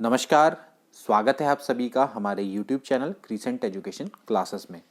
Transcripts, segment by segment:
नमस्कार। स्वागत है आप सभी का हमारे YouTube channel crescent education classes में।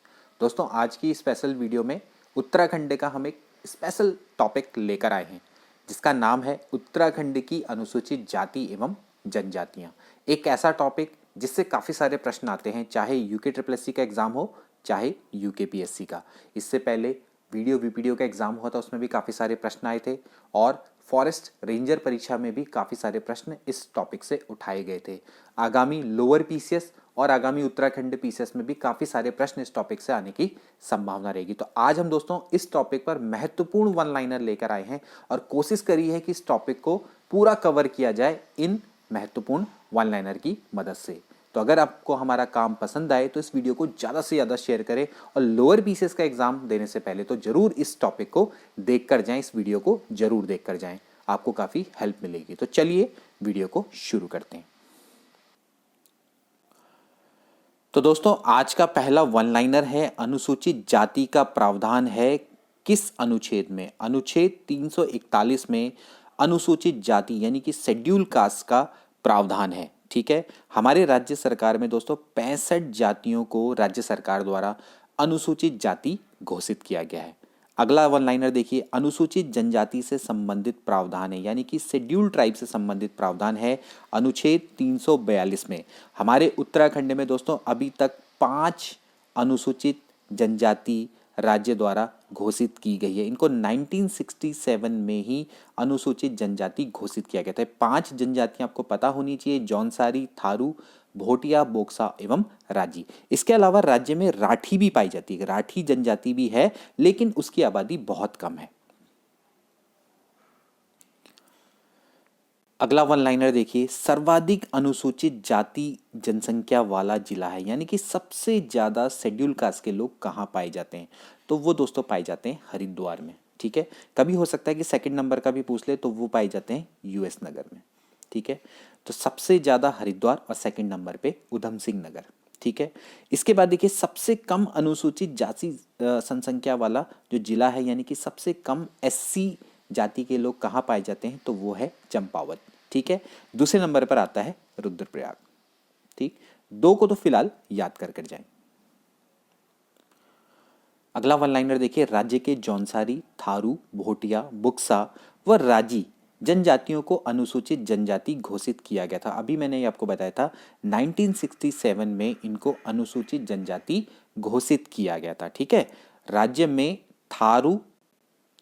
दोस्तों, आज की स्पेशल वीडियो में उत्तराखंड का हम एक स्पेशल टॉपिक लेकर आए हैं जिसका नाम है उत्तराखंड की अनुसूचित जाति एवं जनजातियाँ। एक ऐसा टॉपिक जिससे काफ़ी सारे प्रश्न आते हैं, चाहे यूके ट्रिपल एस सी का एग्ज़ाम हो चाहे यूके पीएससी का। इससे पहले वीडियो का एग्ज़ाम हुआ था, उसमें भी काफ़ी सारे प्रश्न आए थे और फॉरेस्ट रेंजर परीक्षा में भी काफ़ी सारे प्रश्न इस टॉपिक से उठाए गए थे। आगामी लोअर पीसीएस और आगामी उत्तराखंड पीसीएस में भी काफ़ी सारे प्रश्न इस टॉपिक से आने की संभावना रहेगी। तो आज हम दोस्तों इस टॉपिक पर महत्वपूर्ण वन लाइनर लेकर आए हैं और कोशिश करी है कि इस टॉपिक को पूरा कवर किया जाए इन महत्वपूर्ण वन लाइनर की मदद से। तो अगर आपको हमारा काम पसंद आए तो इस वीडियो को ज़्यादा से ज़्यादा शेयर करें और लोअर पीसीएस का एग्जाम देने से पहले तो जरूर इस टॉपिक को देख कर जाएं, इस वीडियो को जरूर देख कर जाएं, आपको काफ़ी हेल्प मिलेगी। तो चलिए वीडियो को शुरू करते हैं। तो दोस्तों, आज का पहला वन लाइनर है, अनुसूचित जाति का प्रावधान है किस अनुच्छेद में? अनुच्छेद 341 में अनुसूचित जाति यानी कि शेड्यूल कास्ट का प्रावधान है। ठीक है, हमारे राज्य सरकार में दोस्तों 65 जातियों को राज्य सरकार द्वारा अनुसूचित जाति घोषित किया गया है। अगला वन लाइनर देखिए, अनुसूचित जनजाति से संबंधित प्रावधान है यानी कि शेड्यूल ट्राइब से संबंधित प्रावधान है अनुच्छेद 342 में। हमारे उत्तराखंड में दोस्तों अभी तक 5 अनुसूचित जनजाति राज्य द्वारा घोषित की गई है। इनको 1967 में ही अनुसूचित जनजाति घोषित किया गया था। 5 जनजातियां आपको पता होनी चाहिए, जौनसारी, थारू, भोटिया, बोक्सा एवं राजी। इसके अलावा राज्य में राठी भी पाई जाती है, राठी जनजाति भी है, लेकिन उसकी आबादी बहुत कम है। अगला वन लाइनर देखिए, सर्वाधिक अनुसूचित जाति जनसंख्या वाला जिला है यानी कि सबसे ज्यादा शेड्यूल कास्ट के लोग कहाँ पाए जाते हैं? तो वो दोस्तों पाए जाते हैं हरिद्वार में। ठीक है, कभी हो सकता है कि सेकंड नंबर का भी पूछ ले तो वो पाए जाते हैं यूएस नगर में। ठीक है, तो सबसे ज्यादा हरिद्वार और सेकंड नंबर पे उधम सिंह नगर। ठीक है, इसके बाद देखिए सबसे कम अनुसूचित जाति जनसंख्या वाला जो जिला है यानी कि सबसे कम एससी जाति के लोग कहाँ पाए जाते हैं? तो वो है चंपावत। ठीक है, दूसरे नंबर पर आता है रुद्रप्रयाग। ठीक, 2 को तो फिलहाल याद कर जाएं। अगला वन लाइनर देखिए, राज्य के जौनसारी, थारू, भोटिया, बुक्सा व राजी जनजातियों को अनुसूचित जनजाति घोषित किया गया था। अभी मैंने ये आपको बताया था 1967 में इनको अनुसूचित जनजाति घोषित किया गया था। ठीक है, राज्य में थारू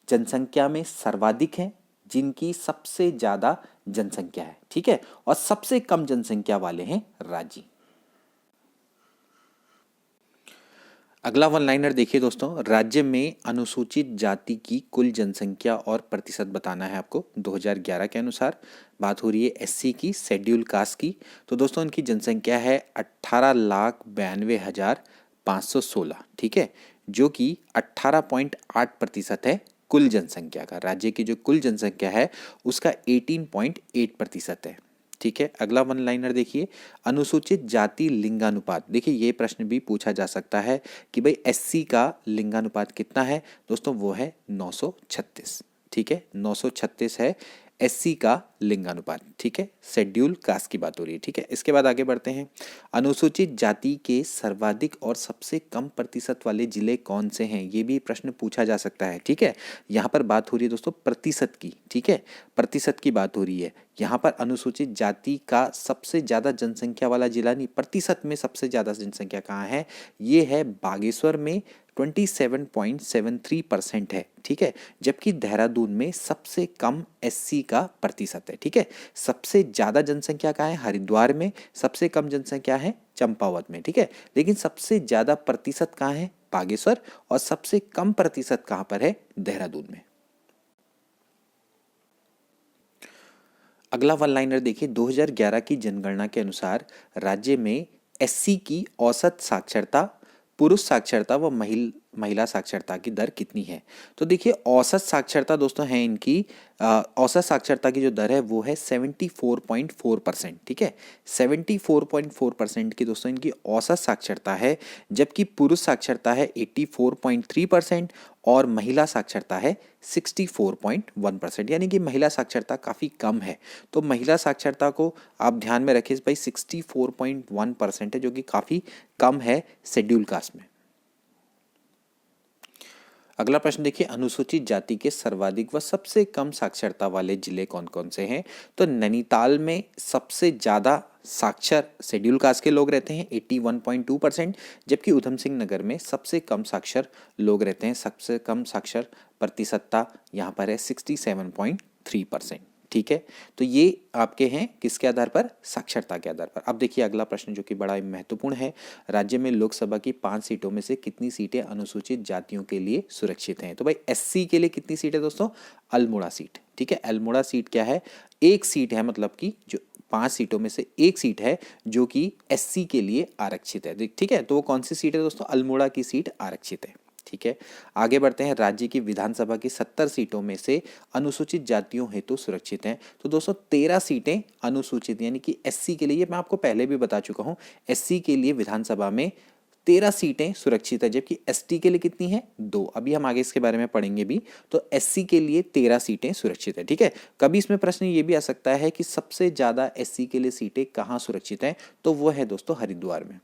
जनसंख्या में सर्वाधिक हैं, जिनकी सबसे ज्यादा जनसंख्या है। ठीक है, और सबसे कम जनसंख्या वाले हैं राजी। अगला वन लाइनर देखिए दोस्तों, राज्य में अनुसूचित जाति की कुल जनसंख्या और प्रतिशत बताना है आपको। 2011 के अनुसार बात हो रही है एससी की, शेड्यूल कास्ट की। तो दोस्तों इनकी जनसंख्या है 18,92,516। ठीक है, जो कि 18.8% है कुल जनसंख्या का। राज्य की जो कुल जनसंख्या है उसका 18.8% है। ठीक है, अगला वन लाइनर देखिए, अनुसूचित जाति लिंगानुपात। देखिए ये प्रश्न भी पूछा जा सकता है कि भाई एससी का लिंगानुपात कितना है? दोस्तों वो है 936। ठीक है, 936 है एससी का लिंगानुपात। ठीक है, शेड्यूल कास्ट की बात हो रही है। ठीक है, इसके बाद आगे बढ़ते हैं, अनुसूचित जाति के सर्वाधिक और सबसे कम प्रतिशत वाले जिले कौन से हैं? ये भी प्रश्न पूछा जा सकता है। ठीक है, यहाँ पर बात हो रही है दोस्तों प्रतिशत की। ठीक है, प्रतिशत की बात हो रही है। यहाँ पर अनुसूचित जाति का सबसे ज्यादा जनसंख्या वाला जिला नहीं, प्रतिशत में सबसे ज्यादा जनसंख्या कहाँ है? ये है बागेश्वर में 27.73% है। ठीक है, जबकि देहरादून में सबसे कम एससी का प्रतिशत है। ठीक है, सबसे ज्यादा जनसंख्या कहाँ है? हरिद्वार में। सबसे कम जनसंख्या है चंपावत में। ठीक है, लेकिन सबसे ज्यादा प्रतिशत कहाँ है? बागेश्वर। और सबसे कम प्रतिशत कहाँ पर है? देहरादून में। अगला वन लाइनर देखिए, 2011 की जनगणना के अनुसार राज्य में एससी की औसत साक्षरता, पुरुष साक्षरता व महिला साक्षरता की दर कितनी है? तो देखिए औसत साक्षरता दोस्तों है इनकी, औसत साक्षरता की जो दर है वो है 74.4%। ठीक है, 74.4% की दोस्तों इनकी औसत साक्षरता है, जबकि पुरुष साक्षरता है 84.3% और महिला साक्षरता है 64.1%। यानी कि महिला साक्षरता काफ़ी कम है। तो महिला साक्षरता को आप ध्यान में रखिए भाई, 64.1% है, जो कि काफ़ी कम है शेड्यूल कास्ट में। अगला प्रश्न देखिए, अनुसूचित जाति के सर्वाधिक व सबसे कम साक्षरता वाले जिले कौन कौन से हैं? तो नैनीताल में सबसे ज़्यादा साक्षर शेड्यूल कास्ट के लोग रहते हैं 81.2%, जबकि उधम सिंह नगर में सबसे कम साक्षर लोग रहते हैं, सबसे कम साक्षर प्रतिशतता यहाँ पर है 67.3%। ठीक है, तो ये आपके हैं किसके आधार पर? साक्षरता के आधार पर। अब देखिए अगला प्रश्न जो कि बड़ा महत्वपूर्ण है, राज्य में लोकसभा की 5 सीटों में से कितनी सीटें अनुसूचित जातियों के लिए सुरक्षित हैं? तो भाई एससी के लिए कितनी सीट है दोस्तों? अल्मोड़ा सीट। ठीक है, अल्मोड़ा सीट क्या है? एक सीट है, मतलब कि जो 5 सीटों में से एक सीट है जो कि एससी के लिए आरक्षित है। ठीक है, तो वो कौन सी सीट है दोस्तों? अल्मोड़ा की सीट आरक्षित है। ठीक है, आगे बढ़ते हैं। राज्य की विधानसभा की 70 सीटों में से अनुसूचित जातियों हेतु सुरक्षित हैं। तो दोस्तों 13 सीटें अनुसूचित यानी कि एससी के लिए, ये मैं आपको पहले भी बता चुका हूं, एससी के लिए विधानसभा में 13 सीटें सुरक्षित है, जबकि एसटी के लिए कितनी है? 2। अभी हम आगे इसके बारे में पढ़ेंगे भी। तो एससी के लिए 13 सीटें सुरक्षित है। ठीक है, कभी इसमें प्रश्न ये भी आ सकता है कि सबसे ज्यादा एससी के लिए सीटें कहाँ सुरक्षित हैं? तो वो है दोस्तों हरिद्वार में।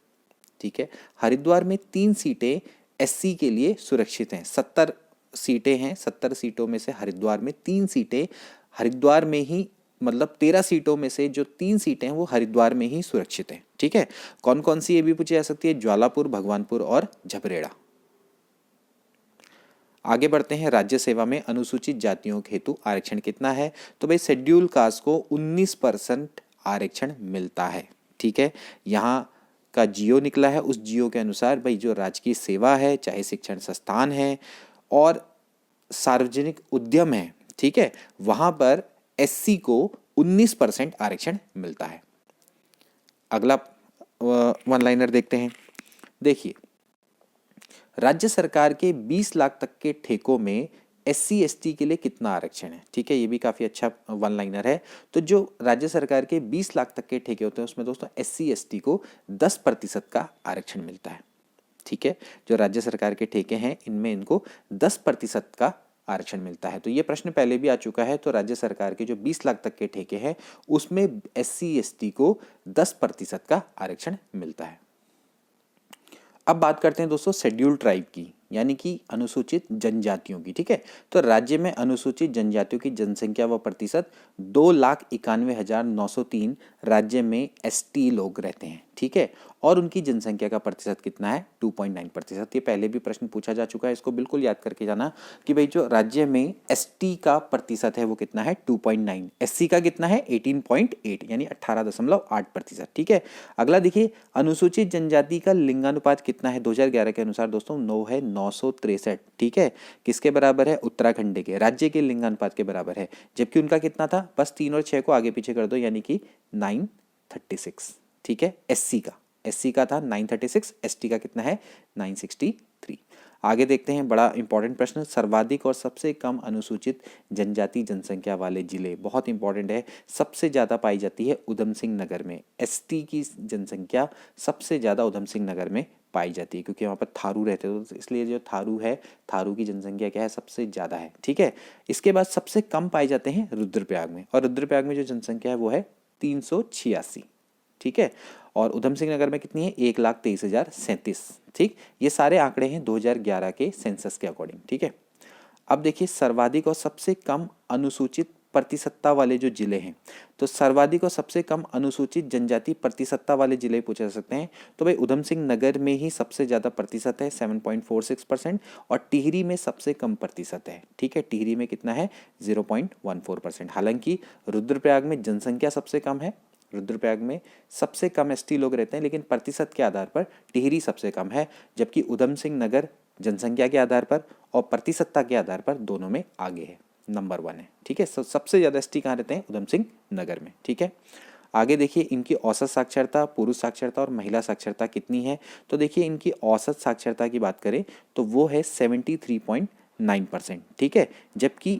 ठीक है, हरिद्वार में 3 सीटें एससी के लिए सुरक्षित हैं। 70 सीटें हैं, 70 सीटों में से हरिद्वार में 3 सीटें, हरिद्वार में ही, मतलब 13 सीटों में से जो 3 सीटें हैं वो हरिद्वार में ही सुरक्षित हैं। ठीक है, कौन कौन सी ये भी पूछी जा सकती है? ज्वालापुर, भगवानपुर और झबरेड़ा। आगे बढ़ते हैं। राज्य सेवा में अनुसूचित जातियों हेतु आरक्षण कितना है? तो भाई शेड्यूल कास्ट को 19% आरक्षण मिलता है। ठीक है, यहाँ का जियो निकला है, उस जियो के अनुसार भाई जो राजकीय सेवा है, चाहे शिक्षण संस्थान है और सार्वजनिक उद्यम है, ठीक है, वहां पर एससी को 19% आरक्षण मिलता है। अगला वन लाइनर देखते हैं। देखिए, राज्य सरकार के 20 लाख तक के ठेकों में एससी एसटी के लिए कितना आरक्षण है? ठीक है, ये भी काफी अच्छा वन लाइनर है। तो जो राज्य सरकार के 20 लाख तक के ठेके होते हैं उसमें दोस्तों एससी एसटी को 10% का आरक्षण मिलता है। ठीक है, जो राज्य सरकार के ठेके हैं इनमें इनको 10% का आरक्षण मिलता है। तो ये प्रश्न पहले भी आ चुका है। तो राज्य सरकार के जो 20 लाख तक के ठेके हैं उसमें एससी एसटी को 10% का आरक्षण मिलता है। अब बात करते हैं दोस्तों शेड्यूल ट्राइब की, यानी कि अनुसूचित जनजातियों की। ठीक है, तो राज्य में अनुसूचित जनजातियों की जनसंख्या व प्रतिशत 2,91,903 राज्य में एसटी लोग रहते हैं। ठीक है, और उनकी जनसंख्या का प्रतिशत कितना है? 2.9%। ये पहले भी प्रश्न पूछा जा चुका है, इसको बिल्कुल याद करके जाना कि भाई जो राज्य में एसटी का प्रतिशत है वो कितना है? 2.9। एससी का कितना है? 18.8 यानी 18.8%। ठीक है, अगला देखिए, अनुसूचित जनजाति का लिंगानुपात कितना है? 2011 के अनुसार दोस्तों 9 है 963। ठीक है, किसके बराबर है? उत्तराखंड के राज्य के लिंगानुपात के बराबर है, जबकि उनका कितना था? बस 3 और 6 को आगे पीछे कर दो, यानी कि 936। ठीक है, एससी का था 936, एसटी का कितना है? 963। आगे देखते हैं, बड़ा इंपॉर्टेंट प्रश्न, सर्वाधिक और सबसे कम अनुसूचित जनजाति जनसंख्या वाले जिले। बहुत इंपॉर्टेंट है, सबसे ज़्यादा पाई जाती है उधम सिंह नगर में। एसटी की जनसंख्या सबसे ज़्यादा उधम सिंह नगर में पाई जाती है, क्योंकि वहाँ पर थारू रहते हैं, तो इसलिए जो थारू है, थारू की जनसंख्या क्या है? सबसे ज़्यादा है। ठीक है, इसके बाद सबसे कम पाए जाते हैं रुद्रप्रयाग में, और रुद्रप्रयाग में जो जनसंख्या है वो है 386। ठीक है, और उधम सिंह नगर में कितनी है? 1,23,037। ठीक, ये सारे आंकड़े हैं 2011 के सेंसस के अकॉर्डिंग। ठीक है, अब देखिए सर्वाधिक और सबसे कम अनुसूचित प्रतिशतता वाले जो जिले हैं, तो सर्वाधिक और सबसे कम अनुसूचित जनजाति प्रतिशतता वाले जिले पूछे जा सकते हैं। तो भाई उधम सिंह नगर में ही सबसे ज़्यादा प्रतिशत है 7.46%, और टिहरी में सबसे कम प्रतिशत है। ठीक है, टिहरी में कितना है? 0.14%। हालांकि रुद्रप्रयाग में जनसंख्या सबसे कम है, रुद्रप्रयाग में सबसे कम एसटी लोग रहते हैं, लेकिन प्रतिशत के आधार पर टिहरी सबसे कम है, जबकि उधम सिंह नगर जनसंख्या के आधार पर और प्रतिशतता के आधार पर दोनों में आगे है, नंबर 1 है। ठीक है, सबसे ज़्यादा एसटी कहाँ रहते हैं? उधम सिंह नगर में। ठीक है, आगे देखिए इनकी औसत साक्षरता, पुरुष साक्षरता और महिला साक्षरता कितनी है। तो देखिए इनकी औसत साक्षरता की बात करें तो वो है 73.9%, ठीक है, जबकि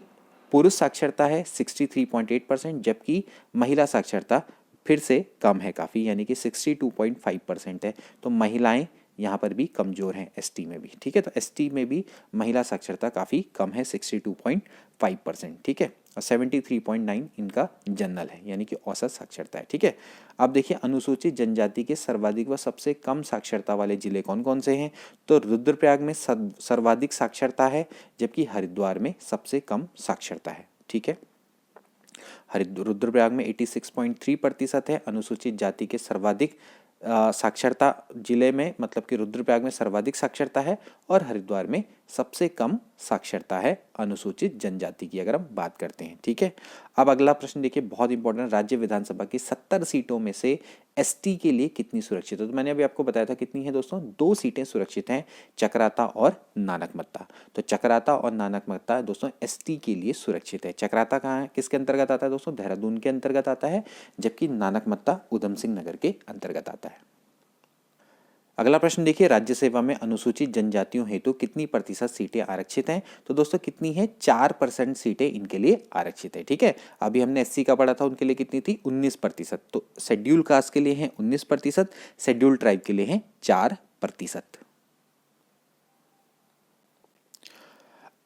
पुरुष साक्षरता है 63.8%, जबकि महिला साक्षरता फिर से कम है काफ़ी, यानी कि 62.5% है। तो महिलाएं यहाँ पर भी कमज़ोर हैं एसटी में भी, ठीक है। तो एसटी में भी महिला साक्षरता काफ़ी कम है 62.5%, ठीक है, और 73.9 इनका जनरल है, यानी कि औसत साक्षरता है, ठीक है। अब देखिए अनुसूचित जनजाति के सर्वाधिक व सबसे कम साक्षरता वाले जिले कौन कौन से हैं। तो रुद्रप्रयाग में सर्वाधिक साक्षरता है, जबकि हरिद्वार में सबसे कम साक्षरता है, ठीक है। रुद्रप्रयाग में 86.3% है अनुसूचित जाति के सर्वाधिक साक्षरता जिले में, मतलब कि रुद्रप्रयाग में सर्वाधिक साक्षरता है और हरिद्वार में सबसे कम साक्षरता है अनुसूचित जनजाति की, अगर हम बात करते हैं, ठीक है। अब अगला प्रश्न देखिए, बहुत इंपॉर्टेंट, राज्य विधानसभा की 70 सीटों में से एसटी के लिए कितनी सुरक्षित है। तो मैंने अभी आपको बताया था कितनी है दोस्तों, 2 सीटें सुरक्षित हैं, चकराता और नानकमत्ता। तो चकराता और नानकमत्ता दोस्तों एसटी के लिए सुरक्षित है। चकराता कहाँ है, किसके अंतर्गत आता है दोस्तों, देहरादून के अंतर्गत आता है, जबकि नानकमत्ता उधम सिंह नगर के अंतर्गत आता है। अगला प्रश्न देखिए, राज्य सेवा में अनुसूचित जनजातियों हेतु कितनी प्रतिशत सीटें आरक्षित हैं। तो दोस्तों कितनी है, 4% सीटें इनके लिए आरक्षित है, ठीक है। अभी हमने एससी का पढ़ा था, उनके लिए कितनी थी, 19%। तो शेड्यूल कास्ट के लिए है 19%, शेड्यूल ट्राइब के लिए है 4%।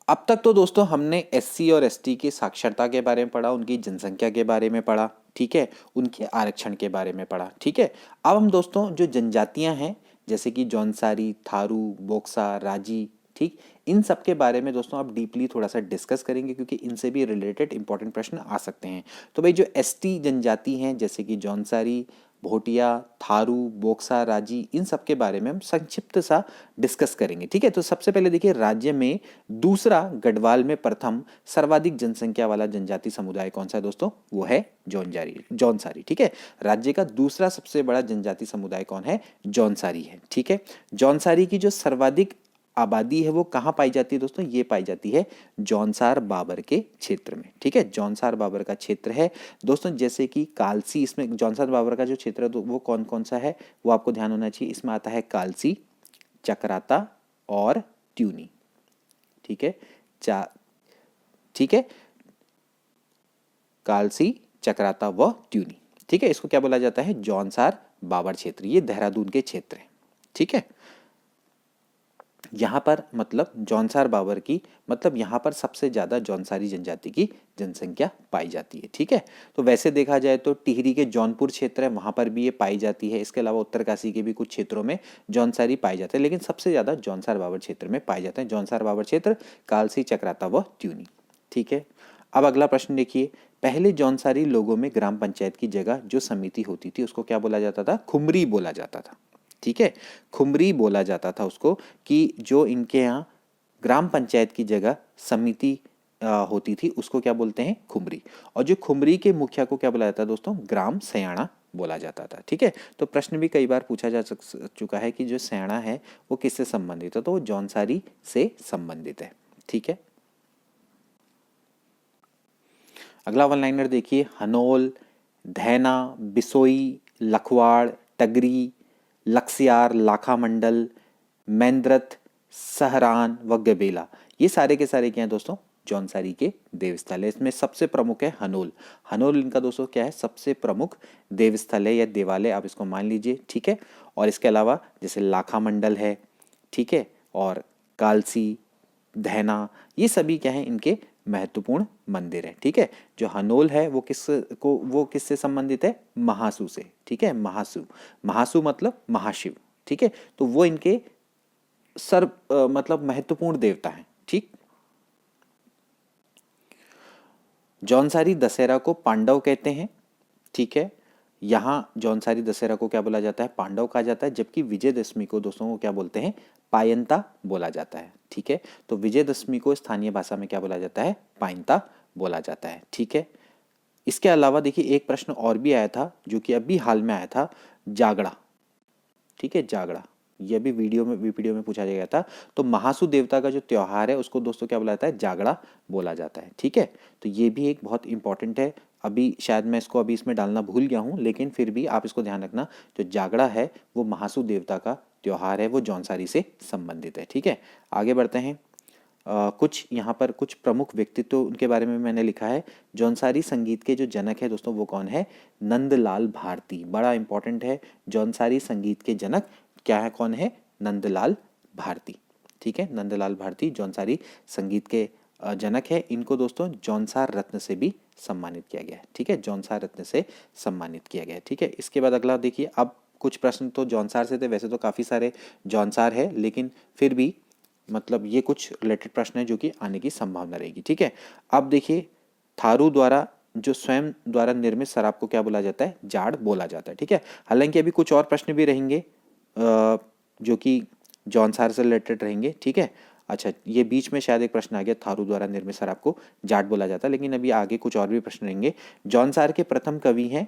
अब तक तो दोस्तों हमने एससी और एसटी की साक्षरता के बारे में पढ़ा, उनकी जनसंख्या के बारे में पढ़ा, ठीक है, उनके आरक्षण के बारे में पढ़ा, ठीक है। अब हम दोस्तों जो जनजातियां हैं जैसे कि जौनसारी, थारू, बोक्सा, राजी, ठीक, इन सब के बारे में दोस्तों आप डीपली थोड़ा सा डिस्कस करेंगे, क्योंकि इनसे भी रिलेटेड इंपॉर्टेंट प्रश्न आ सकते हैं। तो भाई जो एसटी जनजाति हैं जैसे कि जौनसारी, भोटिया, थारू, बोक्सा, राजी, इन सब के बारे में हम संक्षिप्त सा डिस्कस करेंगे, ठीक है। तो सबसे पहले देखिए, राज्य में दूसरा, गढ़वाल में प्रथम सर्वाधिक जनसंख्या वाला जनजाति समुदाय कौन सा है दोस्तों, वो है जौनसारी, ठीक है। राज्य का दूसरा सबसे बड़ा जनजाति समुदाय कौन है, जौनसारी है, ठीक है। जौनसारी की जो सर्वाधिक आबादी है वो कहाँ पाई जाती है दोस्तों, ये पाई जाती है जौनसार बाबर के क्षेत्र में, ठीक है। जौनसार बाबर का क्षेत्र है दोस्तों, जैसे कि कालसी, इसमें जौनसार बाबर का जो क्षेत्र है तो वो कौन कौन सा है, वो आपको ध्यान होना चाहिए। इसमें आता है कालसी, चकराता और ट्यूनी, ठीक है, ठीक है, कालसी, चकराता व ट्यूनी, ठीक है। इसको क्या बोला जाता है, जौनसार बाबर क्षेत्र, ये देहरादून के क्षेत्र है, ठीक है। यहाँ पर मतलब जौनसार बाबर की, मतलब यहाँ पर सबसे ज़्यादा जौनसारी जनजाति की जनसंख्या पाई जाती है, ठीक है। तो वैसे देखा जाए तो टिहरी के जौनपुर क्षेत्र है, वहाँ पर भी ये पाई जाती है। इसके अलावा उत्तरकाशी के भी कुछ क्षेत्रों में जौनसारी पाई जाते हैं, लेकिन सबसे ज़्यादा जौनसार बाबर क्षेत्र में पाए जाते हैं। जौनसार बाबर क्षेत्र, कालसी, चकराता व ट्यूनी, ठीक है। अब अगला प्रश्न देखिए, पहले जौनसारी लोगों में ग्राम पंचायत की जगह जो समिति होती थी उसको क्या बोला जाता था, खुमरी बोला जाता था, ठीक है। खुमरी बोला जाता था उसको, कि जो इनके यहाँ ग्राम पंचायत की जगह समिति होती थी उसको क्या बोलते हैं, खुमरी। और जो खुमरी के मुखिया को क्या बोला जाता है दोस्तों, ग्राम सयाणा बोला जाता था, ठीक है। तो प्रश्न भी कई बार पूछा जा चुका है कि जो सयाणा है वो किससे संबंधित है, तो वो जौनसारी से संबंधित है, ठीक है। अगला वन लाइनर देखिए, हनोल, धैना, बिसोई, लखवाड़, टगरी, लक्सियार, लाखा मंडल, मैंद्रत, सहरान व गबेला, ये सारे के सारे क्या हैं दोस्तों, जौनसारी के देवस्थल है। इसमें सबसे प्रमुख है हनोल। हनोल इनका दोस्तों क्या है, सबसे प्रमुख देवस्थल है या देवालय, आप इसको मान लीजिए, ठीक है। और इसके अलावा जैसे लाखा मंडल है, ठीक है, और कालसी, धैना, ये सभी क्या है, इनके महत्वपूर्ण मंदिर है, ठीक है। जो हनोल है वो किससे संबंधित है, महासू से, ठीक है। महासू मतलब महाशिव, ठीक है। तो वो इनके मतलब महत्वपूर्ण देवता हैं, ठीक। जौनसारी दशहरा को पांडव कहते हैं, ठीक है। यहाँ जौनसारी दशहरा को क्या बोला जाता है, पांडव कहा जाता है, जबकि विजयदशमी को दोस्तों को क्या बोलते हैं, पायंता बोला जाता है, ठीक है। तो विजयदशमी को स्थानीय भाषा में क्या बोला जाता है, पायंता बोला जाता है, ठीक है। इसके अलावा देखिए एक प्रश्न और भी आया था जो कि अभी हाल में आया था, जागड़ा, ठीक है, जागड़ा, ये भी वीडियो में पूछा गया था। तो महासू देवता का जो त्योहार है उसको दोस्तों क्या बोला जाता है, जागड़ा बोला जाता है, ठीक है। तो ये भी एक बहुत इंपॉर्टेंट है, अभी शायद मैं इसको अभी इसमें डालना भूल गया हूँ, लेकिन फिर भी आप इसको ध्यान रखना, जो जागड़ा है वो महासू देवता का त्योहार है, वो जौनसारी से संबंधित है। ठीक है, आगे बढ़ते हैं। कुछ यहाँ पर कुछ प्रमुख व्यक्तित्व उनके बारे में मैंने लिखा है। जौनसारी संगीत के जो जनक है दोस्तों वो कौन है? नंदलाल भारती। बड़ा इंपॉर्टेंट है, जौनसारी संगीत के जनक क्या है, कौन है? नंदलाल भारती। ठीक है, नंदलाल भारती जौनसारी संगीत के जनक है। इनको दोस्तों जौनसार रत्न से भी सम्मानित किया गया है। ठीक है, जौनसार रत्न से सम्मानित किया गया है। ठीक है, इसके बाद अगला देखिए, अब कुछ प्रश्न तो जौनसार से थे, वैसे तो काफ़ी सारे जौनसार है, लेकिन फिर भी मतलब ये कुछ रिलेटेड प्रश्न है जो कि आने की संभावना रहेगी। ठीक है, अब देखिए, थारू द्वारा जो स्वयं द्वारा निर्मित शराब को क्या बोला जाता है? जाड़ बोला जाता है। ठीक है, हालांकि अभी कुछ और प्रश्न भी रहेंगे जो कि जौनसार से रिलेटेड रहेंगे। ठीक है, अच्छा, ये बीच में शायद एक प्रश्न आ गया, थारू द्वारा निर्मित शराब को जाट बोला जाता है, लेकिन अभी आगे कुछ और भी प्रश्न रहेंगे। जौनसार के प्रथम कवि हैं,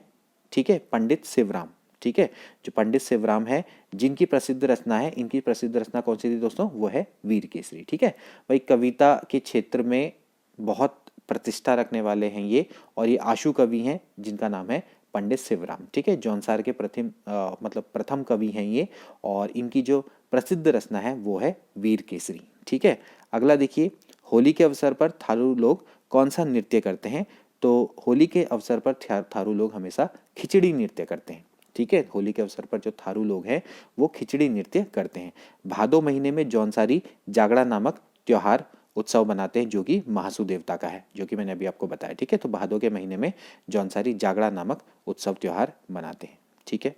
ठीक है, पंडित शिवराम। ठीक है, जो पंडित शिवराम है, जिनकी प्रसिद्ध रचना है, इनकी प्रसिद्ध रचना कौन सी थी दोस्तों? वो है वीर केसरी। ठीक है, भाई कविता के क्षेत्र में बहुत प्रतिष्ठा रखने वाले हैं ये, और ये आशु कवि हैं जिनका नाम है पंडित शिवराम। ठीक है, जौनसार के प्रथम कवि हैं ये, और इनकी जो प्रसिद्ध रचना है वो है वीर केसरी। ठीक है, अगला देखिए, होली के अवसर पर थारू लोग कौन सा नृत्य करते हैं? तो होली के अवसर पर थारू लोग हमेशा खिचड़ी नृत्य करते हैं। ठीक है, होली के अवसर पर जो थारू लोग हैं वो खिचड़ी नृत्य करते हैं। भादो महीने में जौनसारी जागड़ा नामक त्योहार उत्सव बनाते हैं, जो कि महासू देवता का है, जो कि मैंने अभी आपको बताया। ठीक है, तो भादो के महीने में जौनसारी जागड़ा नामक उत्सव त्योहार मनाते हैं। ठीक है,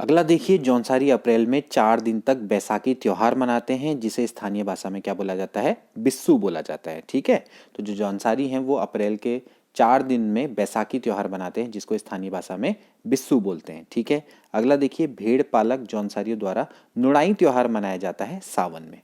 अगला देखिए, जौनसारी अप्रैल में 4 दिन तक बैसाखी त्योहार मनाते हैं, जिसे स्थानीय भाषा में क्या बोला जाता है? बिस्सू बोला जाता है। ठीक है, तो जो जौनसारी हैं वो अप्रैल के 4 दिन में बैसाखी त्योहार मनाते हैं, जिसको स्थानीय भाषा में बिस्सू बोलते हैं। ठीक है, अगला देखिए, भेड़ पालक जौनसारियों द्वारा नुड़ाई त्योहार मनाया जाता है सावन में।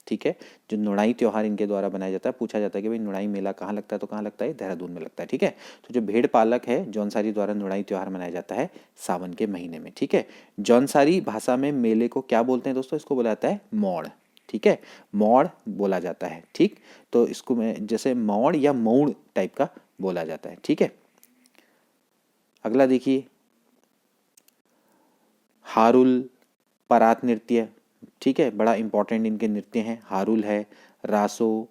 ठीक है, जो नुड़ाई त्योहार इनके द्वारा बनाया जाता है, पूछा जाता है कि भाई नुड़ाई मेला कहाँ लगता है, तो कहाँ लगता है? देहरादून में लगता है। ठीक है, तो जो भेड़ पालक है जौनसारी द्वारा नुड़ाई त्योहार मनाया जाता है सावन के महीने में। ठीक है, जौनसारी भाषा में मेले को क्या बोलते हैं दोस्तों? इसको बोला जाता है मौड़। ठीक है, मौड़ बोला जाता है। ठीक, तो इसको मैं जैसे मौड़ या मौड़ टाइप का बोला जाता है। ठीक है, अगला देखिए, हारुल परात नृत्य। ठीक है, बड़ा इंपॉर्टेंट इनके नृत्य हैं। हारुल है, रासो,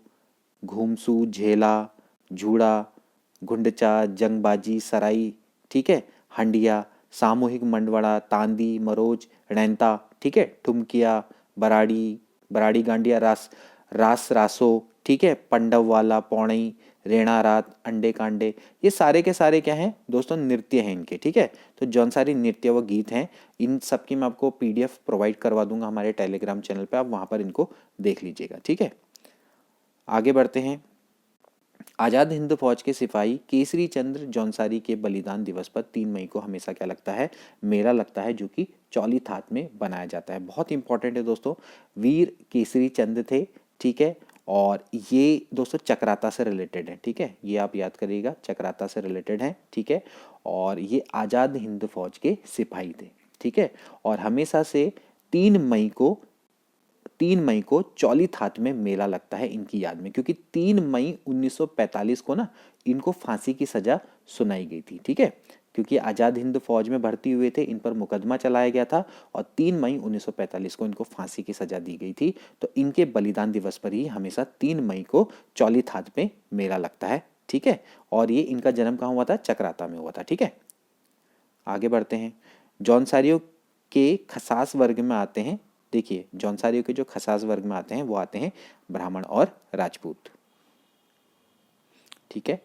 घूमसू, झेला, झूड़ा, घुंडचा, जंगबाजी, सराई। ठीक है, हंडिया, सामूहिक मंडवड़ा, तांदी, मरोज, रैंता। ठीक है, ठुमकिया, बराड़ी, बराड़ी गांडिया, रास रास रासो। ठीक है, पंडव वाला, पौड़ई, रेणा रात, अंडे कांडे, ये सारे के सारे क्या हैं दोस्तों? नृत्य हैं इनके। ठीक है, तो जौनसारी नृत्य व गीत हैं, इन सब की मैं आपको PDF प्रोवाइड करवा दूंगा हमारे टेलीग्राम चैनल पे, आप वहाँ पर इनको देख लीजिएगा। ठीक है, आगे बढ़ते हैं। आज़ाद हिंद फौज के सिपाही केसरी चंद्र जौनसारी के बलिदान दिवस पर 3 मई को हमेशा क्या लगता है? मेला लगता है, जो कि चौलीथात में बनाया जाता है। बहुत इंपॉर्टेंट है दोस्तों, वीर केसरी चंद्र थे। ठीक है, और ये दोस्तों चक्राता से रिलेटेड है। ठीक है, ये आप याद करिएगा, चक्राता से रिलेटेड है। ठीक है, और ये आज़ाद हिंद फौज के सिपाही थे। ठीक है, और हमेशा से 3 मई को चौलीथात में मेला लगता है इनकी याद में, क्योंकि 3 मई 1945 को ना इनको फांसी की सजा सुनाई गई थी। ठीक है, क्योंकि आज़ाद हिंद फौज में भर्ती हुए थे, इन पर मुकदमा चलाया गया था, और 3 मई 1945 को इनको फांसी की सजा दी गई थी। तो इनके बलिदान दिवस पर ही हमेशा 3 मई को चौलीथात में मेला लगता है। ठीक है, और ये इनका जन्म कहाँ हुआ था? चक्राता में हुआ था। ठीक है, आगे बढ़ते हैं। जौनसारियों के खसास वर्ग में आते हैं, देखिए जौनसारियों के जो खसास वर्ग में आते हैं वो आते हैं ब्राह्मण और राजपूत। ठीक है,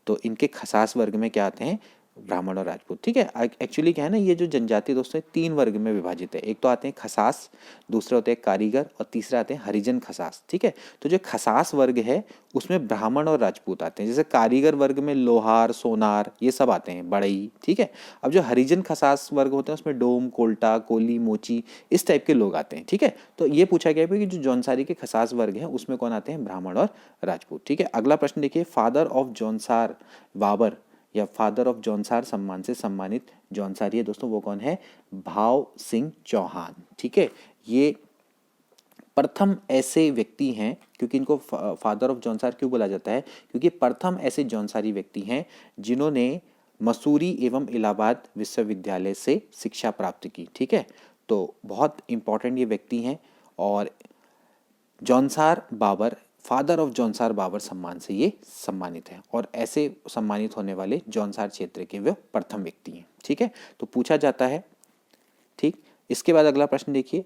तो इनके खसास वर्ग में क्या आते हैं? ब्राह्मण और राजपूत। ठीक है, एक्चुअली क्या है ना, ये जो जनजाति दोस्तों 3 वर्ग में विभाजित है। एक तो आते हैं खसास, दूसरे होते हैं कारीगर, और तीसरे आते हैं हरिजन खसास। ठीक है, तो जो खसास वर्ग है उसमें ब्राह्मण और राजपूत आते हैं। जैसे कारीगर वर्ग में लोहार, सोनार, ये सब आते हैं, बढ़ई। ठीक है, अब जो हरिजन खसास वर्ग होते हैं उसमें डोम, कोल्टा, कोली, मोची, इस टाइप के लोग आते हैं। ठीक है, तो ये पूछा गया है कि जो जौनसारी के खसास वर्ग है उसमें कौन आते हैं? ब्राह्मण और राजपूत। ठीक है, अगला प्रश्न देखिए, फादर ऑफ जौनसार बाबर या फादर ऑफ जौनसार सम्मान से सम्मानित जौनसारी है दोस्तों, वो कौन है? भाव सिंह चौहान। ठीक है, ये प्रथम ऐसे व्यक्ति हैं, क्योंकि इनको फादर ऑफ जौनसार क्यों बोला जाता है, क्योंकि प्रथम ऐसे जौनसारी व्यक्ति हैं जिन्होंने मसूरी एवं इलाहाबाद विश्वविद्यालय से शिक्षा प्राप्त की। ठीक है, तो बहुत इंपॉर्टेंट ये व्यक्ति हैं और जौनसार बाबर, फादर ऑफ जौनसार बाबर सम्मान से ये सम्मानित हैं और ऐसे सम्मानित होने वाले जौनसार क्षेत्र के वे प्रथम व्यक्ति हैं। ठीक है, तो पूछा जाता है। ठीक, इसके बाद अगला प्रश्न देखिए,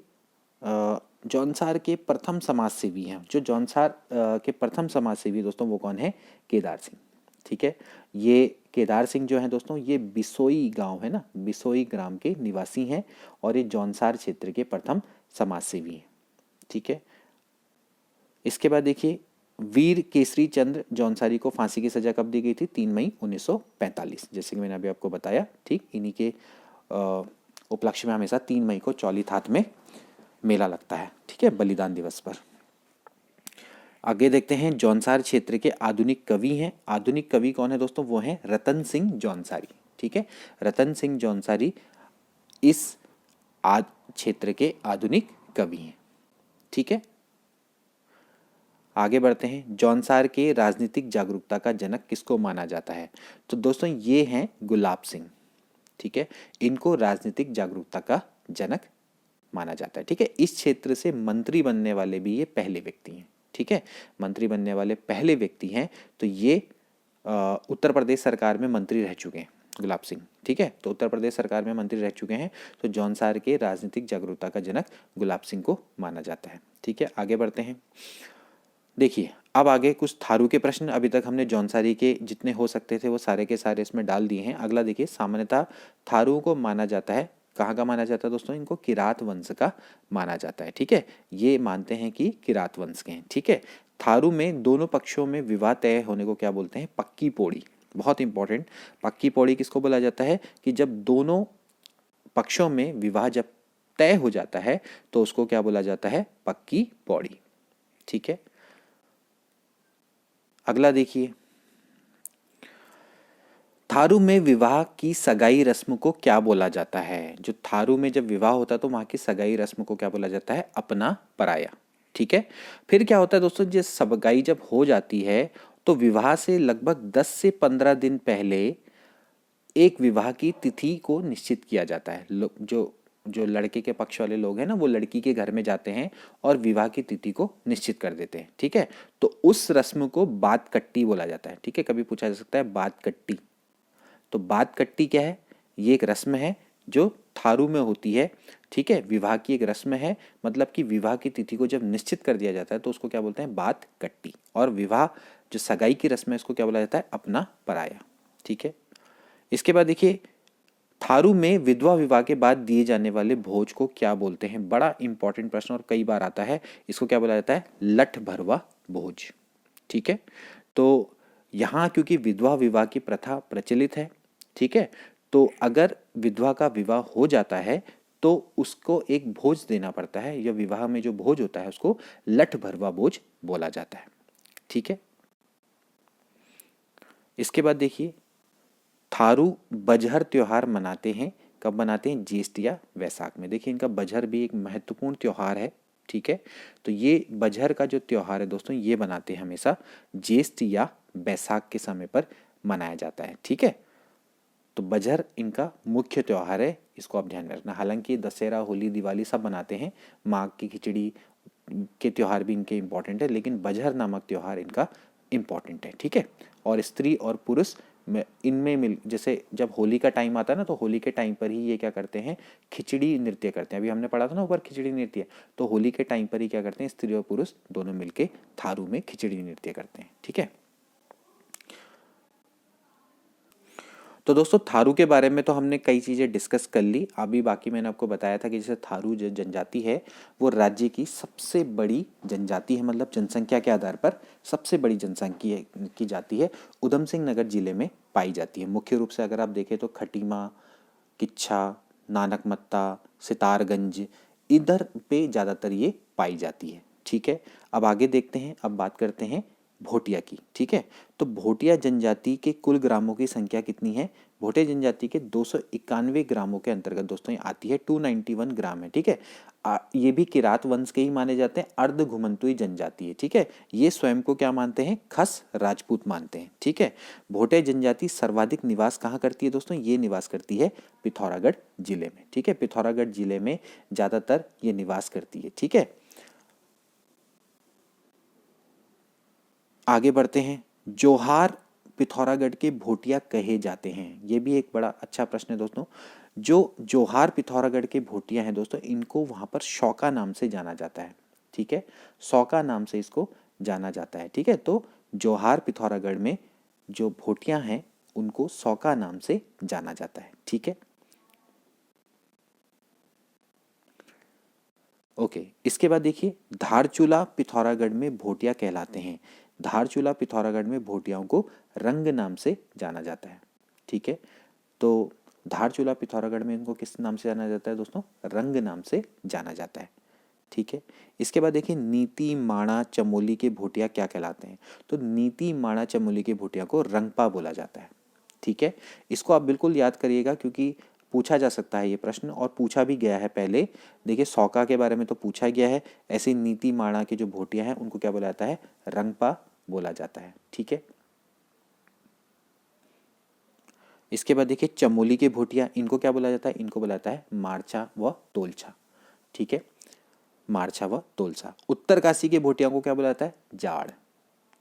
जौनसार के प्रथम समाजसेवी हैं, जो जौनसार के प्रथम समाजसेवी दोस्तों वो कौन है, केदार सिंह। ठीक है, ये केदार सिंह जो है दोस्तों ये बिसोई गांव है ना, बिसोई ग्राम के निवासी हैं और ये जौनसार क्षेत्र के प्रथम समाजसेवी हैं। ठीक है, इसके बाद देखिए, वीर केसरी चंद्र जौनसारी को फांसी की सजा कब दी गई थी, 3 मई 1945, जैसे कि मैंने अभी आपको बताया। ठीक, इन्हीं के उपलक्ष्य में हमेशा 3 मई को चौलीथात में मेला लगता है। ठीक है, बलिदान दिवस पर। आगे देखते हैं, जौनसार क्षेत्र के आधुनिक कवि हैं। आधुनिक कवि कौन है दोस्तों, वो हैं रतन सिंह जौनसारी। ठीक है, रतन सिंह जौनसारी इस क्षेत्र के आधुनिक कवि हैं। ठीक है, आगे बढ़ते हैं, जौनसार के राजनीतिक जागरूकता का जनक किसको माना जाता है, तो दोस्तों ये हैं गुलाब सिंह। ठीक है, इनको राजनीतिक जागरूकता का जनक माना जाता है। ठीक है, इस क्षेत्र से मंत्री बनने वाले भी ये पहले व्यक्ति हैं। ठीक है, मंत्री बनने वाले पहले व्यक्ति हैं, तो ये उत्तर प्रदेश सरकार में मंत्री रह चुके हैं गुलाब सिंह। ठीक है, तो उत्तर प्रदेश सरकार में मंत्री रह चुके हैं, तो जौनसार के राजनीतिक जागरूकता का जनक गुलाब सिंह को माना जाता है। ठीक है, आगे बढ़ते हैं। देखिए, अब आगे कुछ थारू के प्रश्न, अभी तक हमने जौनसारी के जितने हो सकते थे वो सारे के सारे इसमें डाल दिए हैं। अगला देखिए, सामान्यतः थारू को माना जाता है, कहाँ का माना जाता है दोस्तों, इनको किरात वंश का माना जाता है। ठीक है, ये मानते हैं कि किरात वंश के हैं। ठीक है, थारू में दोनों पक्षों में विवाह तय होने को क्या बोलते हैं, पक्की पौड़ी। बहुत इंपॉर्टेंट, पक्की पौड़ी किसको बोला जाता है, कि जब दोनों पक्षों में विवाह जब तय हो जाता है तो उसको क्या बोला जाता है, पक्की पौड़ी। ठीक है, अगला देखिए, थारू में विवाह की सगाई रस्म को क्या बोला जाता है। जो थारू में जब विवाह होता है तो वहां की सगाई रस्म को क्या बोला जाता है, अपना पराया। ठीक है, फिर क्या होता है दोस्तों, जब सगाई जब हो जाती है तो विवाह से लगभग 10 से 15 दिन पहले एक विवाह की तिथि को निश्चित किया जाता है। जो लड़के के पक्ष वाले लोग हैं ना, वो लड़की के घर में जाते हैं और विवाह की तिथि को निश्चित कर देते हैं। ठीक है, तो उस रस्म को बात कट्टी बोला जाता है। ठीक है, कभी पूछा जा सकता है बात कट्टी, तो बात कट्टी क्या है, ये एक रस्म है जो थारू में होती है। ठीक है, विवाह की एक रस्म है, मतलब कि विवाह की तिथि को जब निश्चित कर दिया जाता है तो उसको क्या बोलते हैं, बात कट्टी। और विवाह जो सगाई की रस्म है उसको क्या बोला जाता है, अपना पराया। ठीक है, इसके बाद देखिए, थारू में विधवा विवाह के बाद दिए जाने वाले भोज को क्या बोलते हैं, बड़ा इंपॉर्टेंट प्रश्न और कई बार आता है। इसको क्या बोला जाता है, लठ भरवा भोज। ठीक है, तो यहाँ क्योंकि विधवा विवाह की प्रथा प्रचलित है, ठीक है, तो अगर विधवा का विवाह हो जाता है तो उसको एक भोज देना पड़ता है, या विवाह में जो भोज होता है उसको लठ भरवा भोज बोला जाता है। ठीक है, इसके बाद देखिए, थारू बजहर त्योहार मनाते हैं, कब मनाते हैं, ज्येष्ठ या वैसाख में। देखिए, इनका बजहर भी एक महत्वपूर्ण त्योहार है। ठीक है, तो ये बजहर का जो त्योहार है दोस्तों ये बनाते हैं हमेशा ज्येष्ठ या वैसाख के समय पर मनाया जाता है। ठीक है, तो बजहर इनका मुख्य त्योहार है, इसको आप ध्यान में रखना। हालांकि दशहरा, होली, दिवाली सब मनाते हैं, माघ की खिचड़ी के त्योहार भी इनके इम्पोर्टेंट है, लेकिन बजहर नामक त्योहार इनका इम्पोर्टेंट है। ठीक है, और स्त्री और पुरुष में इनमें मिल, जैसे जब होली का टाइम आता है ना, तो होली के टाइम पर ही ये क्या करते हैं, खिचड़ी नृत्य करते हैं। अभी हमने पढ़ा था ना ऊपर खिचड़ी नृत्य, तो होली के टाइम पर ही क्या करते हैं, स्त्री और पुरुष दोनों मिलके थारू में खिचड़ी नृत्य करते हैं। ठीक है, तो दोस्तों थारू के बारे में तो हमने कई चीज़ें डिस्कस कर ली। अभी बाकी मैंने आपको बताया था कि जैसे थारू जो जनजाति है वो राज्य की सबसे बड़ी जनजाति है, मतलब जनसंख्या के आधार पर सबसे बड़ी जनसंख्या की जाति है, उधम सिंह नगर जिले में पाई जाती है। मुख्य रूप से अगर आप देखें तो खटीमा, किच्छा, नानकमत्ता, सितारगंज, इधर पे ज़्यादातर ये पाई जाती है। ठीक है, अब आगे देखते हैं, अब बात करते हैं भोटिया की। ठीक है, तो भोटिया जनजाति के कुल ग्रामों की संख्या कितनी है? भोटिया जनजाति के 291 ग्रामों के अंतर्गत दोस्तों ये आती है, 291 ग्राम है। ठीक है, ये भी किरात वंश के ही माने जाते हैं, अर्ध घुमंतुई जनजाति है। ठीक है, ये स्वयं को क्या मानते हैं? खस राजपूत मानते हैं। ठीक है, भोटिया जनजाति सर्वाधिक निवास कहाँ करती है दोस्तों? ये निवास करती है पिथौरागढ़ जिले में। ठीक है, पिथौरागढ़ जिले में ज्यादातर ये निवास करती है। ठीक है, आगे बढ़ते हैं। जोहार पिथौरागढ़ के भोटिया कहे जाते हैं, ये भी एक बड़ा अच्छा प्रश्न है दोस्तों। जो जोहार पिथौरागढ़ के भोटिया हैं दोस्तों, इनको वहां पर शौका नाम से जाना जाता है। ठीक है, शौका नाम से इसको जाना जाता है। ठीक है, तो जोहार पिथौरागढ़ में जो भोटिया हैं उनको शौका नाम से जाना जाता है। ठीक है, ओके, इसके बाद देखिए धारचूला पिथौरागढ़ में भोटिया कहलाते हैं। धारचूला पिथौरागढ़ में भोटियाओं को रंग नाम से जाना जाता है। ठीक है, तो धारचूला पिथौरागढ़ में इनको किस नाम से जाना जाता है दोस्तों? रंग नाम से जाना जाता है। ठीक है, इसके बाद देखिए नीति माणा चमोली के भोटिया क्या कहलाते हैं? तो नीति माणा चमोली के भोटिया को रंगपा बोला जाता है। ठीक है, इसको आप बिल्कुल याद करिएगा क्योंकि पूछा जा सकता है ये प्रश्न, और पूछा भी गया है पहले। देखिए सौका के बारे में तो पूछा गया है, ऐसे नीति माणा के जो भोटिया हैं उनको क्या बोला जाता है? रंगपा बोला जाता है। ठीक है, इसके बाद देखिए चमोली के भोटिया, इनको क्या बोला जाता है? इनको बोला जाता है मारछा व तोलछा। ठीक है, मारछा व तोलछा। उत्तरकाशी के भोटिया को क्या बोला जाता है? जाड़।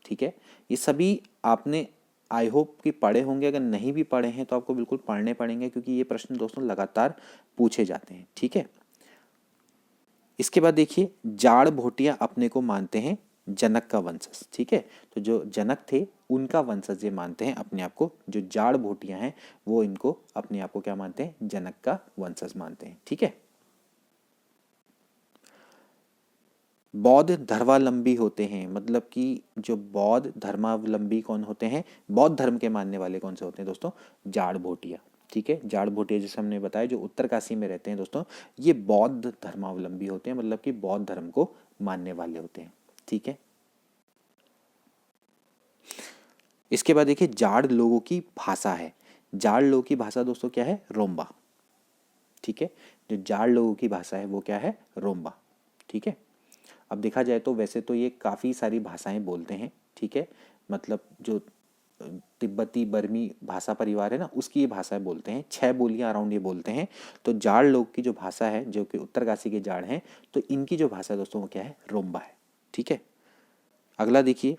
ठीक है, ये सभी आपने आई होप कि पढ़े होंगे, अगर नहीं भी पढ़े हैं तो आपको बिल्कुल पढ़ने पड़ेंगे क्योंकि ये प्रश्न दोस्तों लगातार पूछे जाते हैं। ठीक है, इसके बाद देखिए जाड़ भोटिया अपने को मानते हैं जनक का वंशज। ठीक है, तो जो जनक थे उनका वंशज ये मानते हैं अपने आप को। जो जाड़ भोटिया हैं वो इनको अपने आप को क्या मानते हैं? जनक का वंशज मानते हैं। ठीक है, बौद्ध धर्मावलंबी होते हैं, मतलब कि जो बौद्ध धर्मावलंबी कौन होते हैं? बौद्ध धर्म के मानने वाले कौन से होते हैं दोस्तों? जाड़ भोटिया। ठीक है, जाड़ भोटिया जैसे हमने बताया जो उत्तरकाशी में रहते हैं दोस्तों, ये बौद्ध धर्मावलंबी होते हैं, मतलब कि बौद्ध धर्म को मानने वाले होते हैं। ठीक है, इसके बाद देखिए जाड़ लोगों की भाषा है। जाड़ लोगों की भाषा दोस्तों क्या है? रोम्बा। ठीक है, जो जाड़ लोगों की भाषा है वो क्या है? रोम्बा। ठीक है, अब देखा जाए तो वैसे तो ये काफ़ी सारी भाषाएं बोलते हैं। ठीक है, मतलब जो तिब्बती बर्मी भाषा परिवार है ना, उसकी ये भाषाएं बोलते हैं। 6 बोलियां अराउंड ये बोलते हैं। तो जाड़ लोग की जो भाषा है, जो कि उत्तरकाशी के जाड़ हैं, तो इनकी जो भाषा दोस्तों वो क्या है? रोम्बा है। ठीक है, अगला देखिए,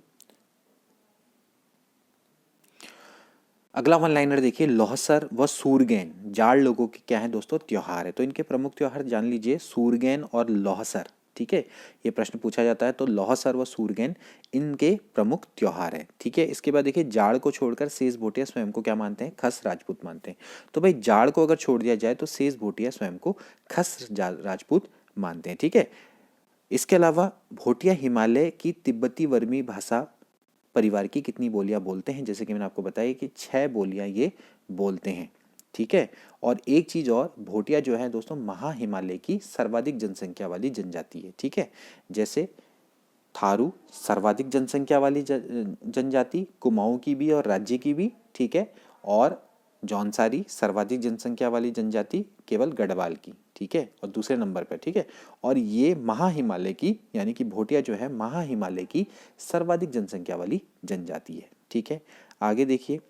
अगला वन लाइनर देखिए लोहसर व सूरगैन जाड़ लोगों के क्या है दोस्तों? त्योहार है। तो इनके प्रमुख त्योहार जान लीजिए, सूरगैन और लोहसर। ठीक है, ये प्रश्न पूछा जाता है, तो लोहसर व सूरगैन इनके प्रमुख त्योहार है। ठीक है, इसके बाद देखिए जाड़ को छोड़कर शेष भोटिया स्वयं को क्या मानते हैं? खस राजपूत मानते हैं। तो भाई जाड़ को अगर छोड़ दिया जाए तो शेष भोटिया स्वयं को खस राजपूत मानते हैं। ठीक है, इसके अलावा भोटिया हिमालय की तिब्बती वर्मी भाषा परिवार की कितनी बोलियां बोलते हैं? जैसे कि मैंने आपको बताया कि 6 बोलियां ये बोलते हैं। ठीक है, और एक चीज और, भोटिया जो है दोस्तों महा हिमालय की सर्वाधिक जनसंख्या वाली जनजाति है। ठीक है, जैसे थारू सर्वाधिक जनसंख्या वाली जनजाति, कुमाऊं की भी और राज्य की भी। ठीक है, और जौनसारी सर्वाधिक जनसंख्या वाली जनजाति केवल गढ़वाल की। ठीक है, और दूसरे नंबर पर। ठीक है, और ये महा हिमालय की, यानी कि भोटिया जो है महा हिमालय की सर्वाधिक जनसंख्या वाली जनजाति है। ठीक है, आगे देखिए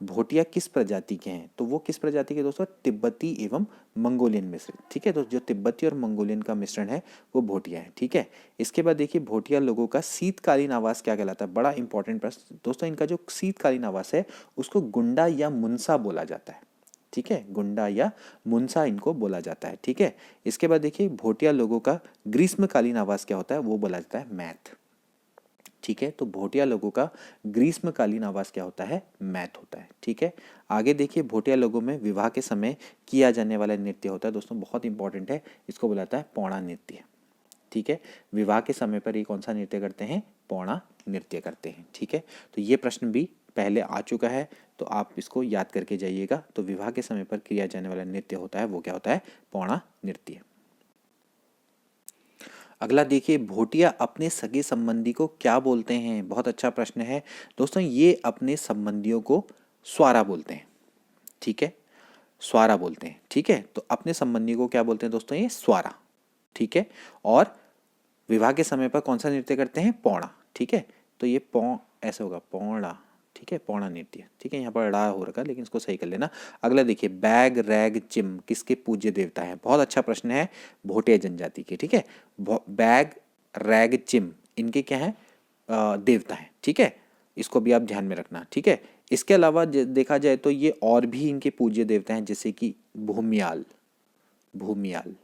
भोटिया किस प्रजाति के हैं? तो वो किस प्रजाति के दोस्तों? तिब्बती एवं मंगोलियन मिश्रित। ठीक है, तो जो तिब्बती और मंगोलियन का मिश्रण है वो भोटिया है। ठीक है, इसके बाद देखिए भोटिया लोगों का शीतकालीन आवास क्या कहलाता है? बड़ा इंपॉर्टेंट प्रश्न दोस्तों। इनका जो शीतकालीन आवास है उसको गुंडा या मुनसा बोला जाता है। ठीक है, गुंडा या मुनसा इनको बोला जाता है। ठीक है, इसके बाद देखिए भोटिया लोगों का ग्रीष्मकालीन आवास क्या होता है? वो बोला जाता है मैथ। ठीक है, तो भोटिया लोगों का ग्रीष्मकालीन आवास क्या होता है? मैथ होता है। ठीक है, आगे देखिए भोटिया लोगों में विवाह के समय किया जाने वाला नृत्य होता है दोस्तों, बहुत इंपॉर्टेंट है, इसको बुलाता है पौड़ा नृत्य। ठीक है, विवाह के समय पर ये कौन सा नृत्य करते हैं? पौड़ा नृत्य करते हैं। ठीक है, तो ये प्रश्न भी पहले आ चुका है, तो आप इसको याद करके जाइएगा। तो विवाह के समय पर किया जाने वाला नृत्य होता है वो क्या होता है? पौड़ा नृत्य। अगला देखिए, भोटिया अपने सगे संबंधी को क्या बोलते हैं? बहुत अच्छा प्रश्न है दोस्तों। ये अपने संबंधियों को स्वारा बोलते हैं, ठीक है, स्वारा बोलते हैं, ठीक है। तो अपने संबंधी को क्या बोलते हैं दोस्तों? ये स्वारा, ठीक है। और विवाह के समय पर कौन सा नृत्य करते हैं? पौड़ा, ठीक है। तो ये ऐसा होगा, पौड़ा, ठीक है, पौड़ा नृत्य, ठीक है। यहाँ पर ड़ा हो रखा है लेकिन इसको सही कर लेना। अगला देखिए, बैग रैग चिम किसके पूज्य देवता है? बहुत अच्छा प्रश्न है, भोटिया जनजाति के, ठीक है। बैग रैग चिम इनके क्या है? देवता है, ठीक है। इसको भी आप ध्यान में रखना, ठीक है। इसके अलावा देखा जाए तो ये और भी इनके पूज्य देवता हैं, जैसे कि भूमियाल, भूमियाल,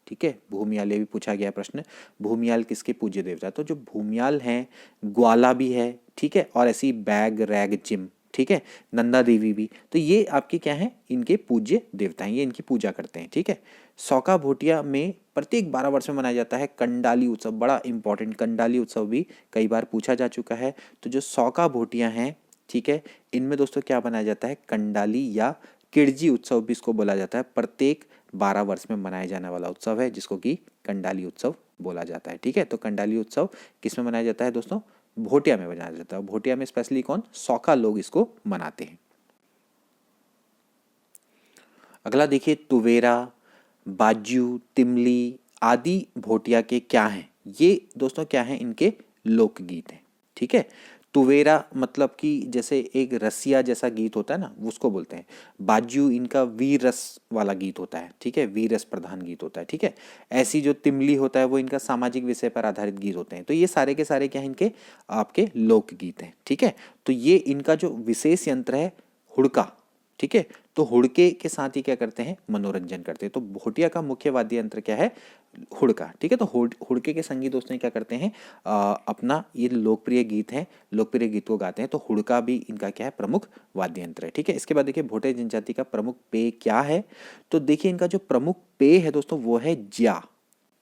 ठीक है। भूमियाल, ये भी पूछा गया प्रश्न, भूमियाल किसके पूज्य देवता है? तो जो भूमियाल हैं, ग्वाला भी है, ठीक है, और ऐसी बैग रैग चिम, ठीक है, नंदा देवी भी, तो ये आपके क्या हैं? इनके पूज्य देवता हैं, ये इनकी पूजा करते हैं, ठीक है। सौका भोटिया में प्रत्येक 12 वर्ष में मनाया जाता है कंडाली उत्सव, बड़ा इंपॉर्टेंट, कंडाली उत्सव भी कई बार पूछा जा चुका है। तो जो सौका भोटिया हैं, ठीक है, इनमें दोस्तों क्या मनाया जाता है? कंडाली या किड़जी उत्सव भी इसको बोला जाता है। प्रत्येक 12 वर्ष में मनाया जाने वाला उत्सव है जिसको कि कंडाली उत्सव बोला जाता है, ठीक है। तो कंडाली उत्सव किस में मनाया जाता है दोस्तों? भोटिया में मनाया जाता है। भोटिया में स्पेशली कौन? सौका लोग इसको मनाते हैं। अगला देखिए, तुवेरा, बाजू, तिमली आदि भोटिया के क्या हैं? ये दोस्तों क्या हैं? इनके लोकगीत हैं, ठीक है। तुवेरा मतलब कि जैसे एक रसिया जैसा गीत होता है ना, उसको बोलते हैं। बाजू इनका वीर रस वाला गीत होता है, ठीक है, वीर रस प्रधान गीत होता है, ठीक है। ऐसी जो तिमली होता है वो इनका सामाजिक विषय पर आधारित गीत होते हैं। तो ये सारे के सारे क्या हैं? इनके आपके लोकगीत हैं, ठीक है। तो ये इनका जो विशेष यंत्र है हुड़का, ठीक है। तो हुड़के के साथ ही क्या करते हैं? मनोरंजन करते हैं। तो भोटिया का मुख्य वाद्य यंत्र क्या है? हुड़का, ठीक है। तो हुड़के के संगीत दोस्तों क्या करते हैं? अपना ये लोकप्रिय गीत है, लोकप्रिय गीत को गाते हैं। तो हुड़का भी इनका क्या है? प्रमुख वाद्य यंत्र है, ठीक है। इसके बाद देखिए, भोटिया जनजाति का प्रमुख पेय क्या है? तो देखिए, इनका जो प्रमुख पेय है दोस्तों वो है ज्या,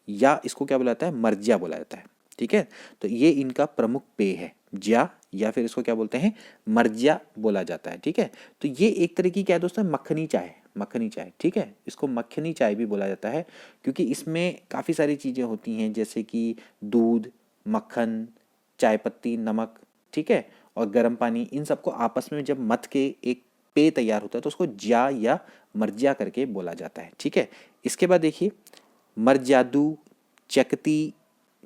या इसको क्या बोला जाता है? मर्जिया बोला जाता है, ठीक है। तो ये इनका प्रमुख पेय है, ज्या, या फिर इसको क्या बोलते हैं? मर्जिया बोला जाता है, ठीक है। तो ये एक तरह की क्या है दोस्तों? मक्खनी चाय, मक्खनी चाय, ठीक है। इसको मक्खनी चाय भी बोला जाता है क्योंकि इसमें काफ़ी सारी चीज़ें होती हैं, जैसे कि दूध, मक्खन, चाय पत्ती, नमक, ठीक है, और गर्म पानी, इन सबको आपस में जब मथ के एक पेय तैयार होता है तो उसको ज्या या मर्जिया करके बोला जाता है, ठीक है। इसके बाद देखिए, मरजादू, चकती,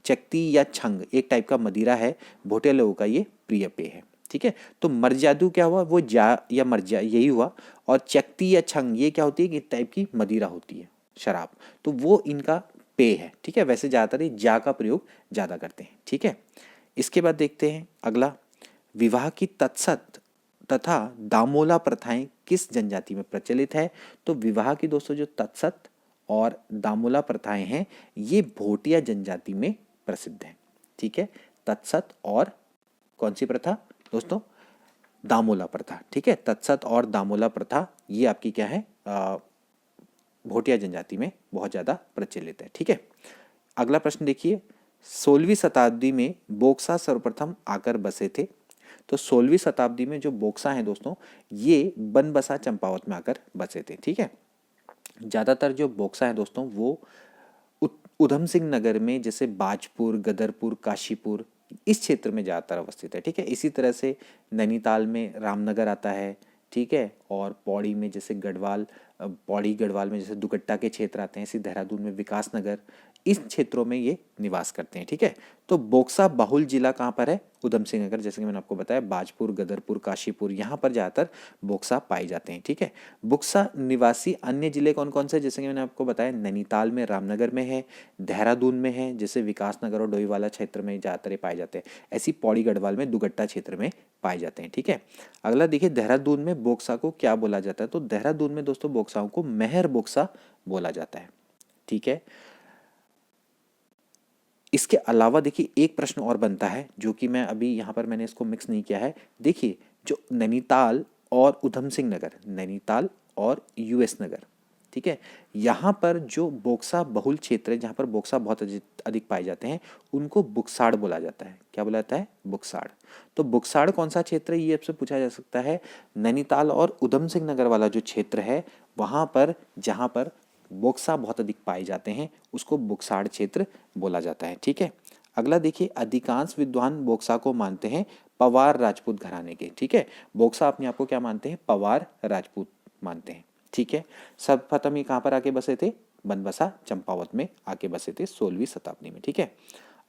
चकती या छंग एक टाइप का मदिरा है, भोटिया लोगों का ये प्रिय पेय है, ठीक है। तो मरजादू क्या हुआ? वो जा या मरजा यही हुआ। और चकती या छंग ये क्या होती है? एक टाइप की मदिरा होती है, शराब। तो वो इनका पेय है, ठीक है। वैसे ज़्यादातर ये जा का प्रयोग ज़्यादा करते हैं, ठीक है। इसके बाद देखते हैं अगला, विवाह की तत्सत तथा दामोला प्रथाएं किस जनजाति में प्रचलित है? तो विवाह की दोस्तों जो तत्सत और दामोला प्रथाएं हैं ये भोटिया जनजाति में प्रसिद्ध हैं, ठीक है। तत्सत और कौन सी प्रथा दोस्तों? दामोला प्रथा, ठीक है। तत्सत और दामोला प्रथा ये आपकी क्या है? भोटिया जनजाति में बहुत ज़्यादा प्रचलित है, ठीक है। अगला प्रश्न देखिए, 16वीं शताब्दी में बोक्सा सर्वप्रथम आकर बसे थे। तो 16वीं शताब्दी में जो बोक्सा हैं दोस्तों ये बनबसा चंपावत में आकर बसे थे, ठीक है। ज़्यादातर जो बोक्सा हैं दोस्तों वो उधम सिंह नगर में, जैसे बाजपुर, गदरपुर, काशीपुर, इस क्षेत्र में ज़्यादातर अवस्थित है, ठीक है। इसी तरह से नैनीताल में रामनगर आता है, ठीक है, और पौड़ी में जैसे गढ़वाल, पौड़ी गढ़वाल में जैसे दुकट्टा के क्षेत्र आते हैं, इसी देहरादून में विकास नगर, इस क्षेत्रों में ये निवास करते हैं, ठीक है। तो बोक्सा बहुल जिला कहाँ पर है? उधम सिंह नगर, जैसे कि मैंने आपको बताया, बाजपुर, गदरपुर, काशीपुर, यहाँ पर ज़्यादातर बोक्सा पाए जाते हैं, ठीक है। बोक्सा निवासी अन्य जिले कौन कौन से? जैसे कि मैंने आपको बताया, नैनीताल में रामनगर में है, देहरादून में है, जैसे विकास नगर और डोईवाला क्षेत्र में ज़्यादातर पाए जाते हैं। ऐसी पौड़ी गढ़वाल में दुगट्टा क्षेत्र में पाए जाते हैं, ठीक है। अगला देखिए, देहरादून में बोक्सा को क्या बोला जाता है? तो देहरादून में दोस्तों बोक्साओं को मेहर बोक्सा बोला जाता है, ठीक है। इसके अलावा देखिए, एक प्रश्न और बनता है जो कि मैं अभी यहाँ पर मैंने इसको मिक्स नहीं किया है। देखिए, जो नैनीताल और उधम सिंह नगर, नैनीताल और यूएस नगर, ठीक है, यहाँ पर जो बोक्सा बहुल क्षेत्र है, जहाँ पर बोक्सा बहुत अधिक पाए जाते हैं, उनको बुक्साड़ बोला जाता है। क्या बोला जाता है? बुक्साड़। तो बुक्साड़ कौन सा क्षेत्र है ये आपसे पूछा जा सकता है। नैनीताल और उधम सिंह नगर वाला जो क्षेत्र है वहाँ पर, जहाँ पर बोक्सा बहुत अधिक पाए जाते हैं उसको बोक्साड़ क्षेत्र बोला जाता है। ठीक है, अगला देखिए, अधिकांश विद्वान बोक्सा को मानते हैं पवार राजपूत घराने के। ठीक है, बोक्सा अपने आप को क्या मानते हैं? पवार राजपूत मानते हैं। ठीक है, सर्वप्रथम ये कहाँ पर आके बसे थे? बनबसा चंपावत में आके बसे थे 16वीं शताब्दी में। ठीक है,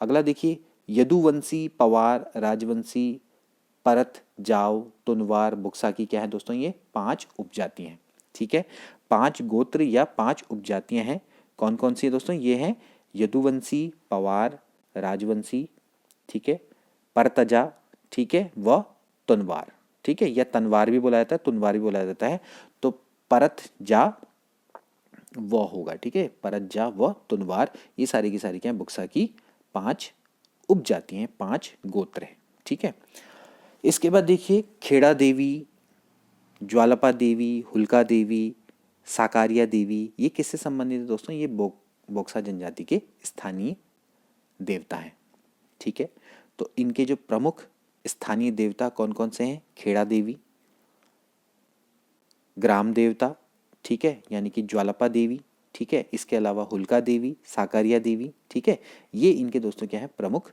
अगला देखिए, यदुवंशी, पवार, राजवंशी, परत, जाव, तुनवार, बुक्सा की क्या है दोस्तों? ये 5 उपजातियां हैं। ठीक है, 5 गोत्र या 5 उपजातियां हैं। कौन कौन सी है दोस्तों? ये हैं यदुवंशी, पवार, राजवंशी, ठीक है, परतजा, ठीक है, व तुनवार। ठीक है, या तनवार भी बोला जाता है, तुनवार भी बोला जाता है। तो परत जा व होगा। ठीक है, परत जा व तुनवार, ये सारी की सारी क्या है? बुक्सा की 5 उपजाति हैं, 5 गोत्र हैं। ठीक है, इसके बाद देखिए, खेड़ा देवी, ज्वालपा देवी, हुलका देवी, साकारिया देवी, ये किससे संबंधित है दोस्तों? ये बोक्सा जनजाति के स्थानीय देवता हैं। ठीक है, तो इनके जो प्रमुख स्थानीय देवता कौन कौन से हैं? खेड़ा देवी, ग्राम देवता, ठीक है, यानी कि ज्वालपा देवी, ठीक है, इसके अलावा हुलका देवी, साकारिया देवी। ठीक है, ये इनके दोस्तों क्या है? प्रमुख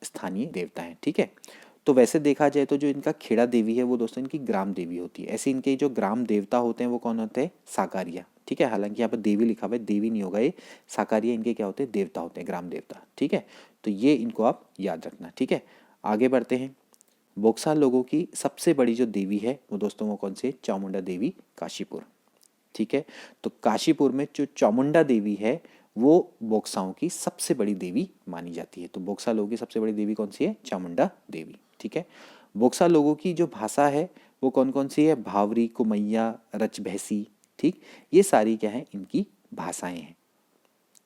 स्थानीय देवता हैं। ठीक है, तो वैसे देखा जाए तो जो इनका खेड़ा देवी है वो दोस्तों इनकी ग्राम देवी होती है। ऐसे इनके जो ग्राम देवता होते हैं वो कौन होते हैं? साकारिया। ठीक है, हालांकि यहाँ पर देवी लिखा हुआ है, देवी नहीं होगा ये, साकारिया इनके क्या होते हैं? देवता होते हैं, ग्राम देवता। ठीक है, तो ये इनको आप याद रखना। ठीक है, आगे बढ़ते हैं। बोक्सा लोगों की सबसे बड़ी जो देवी है वो दोस्तों वो कौन सी है? चामुंडा देवी, काशीपुर। ठीक है, तो काशीपुर में जो चामुंडा देवी है वो बोक्साओं की सबसे बड़ी देवी मानी जाती है। तो बोक्सा लोगों की सबसे बड़ी देवी कौन सी है? चामुंडा देवी। ठीक है, बोक्सा लोगों की जो भाषा है वो कौन कौन सी है? भावरी, कुमैया, रचभैसी। ठीक, ये सारी क्या है? इनकी भाषाएं हैं।